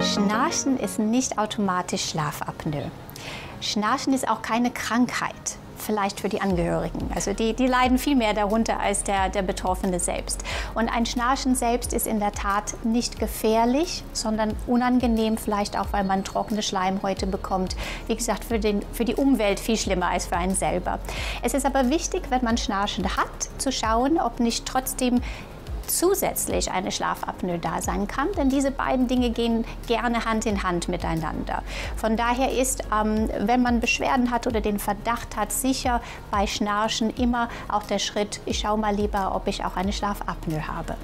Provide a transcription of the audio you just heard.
Schnarchen ist nicht automatisch Schlafapnoe. Schnarchen ist auch keine Krankheit, vielleicht für die Angehörigen. Also die leiden viel mehr darunter als der Betroffene selbst. Und ein Schnarchen selbst ist in der Tat nicht gefährlich, sondern unangenehm, vielleicht auch, weil man trockene Schleimhäute bekommt. Wie gesagt, für die Umwelt viel schlimmer als für einen selber. Es ist aber wichtig, wenn man Schnarchen hat, zu schauen, ob nicht trotzdem zusätzlich eine Schlafapnoe da sein kann, denn diese beiden Dinge gehen gerne Hand in Hand miteinander. Von daher ist, wenn man Beschwerden hat oder den Verdacht hat, sicher bei Schnarchen immer auch der Schritt, ich schaue mal lieber, ob ich auch eine Schlafapnoe habe.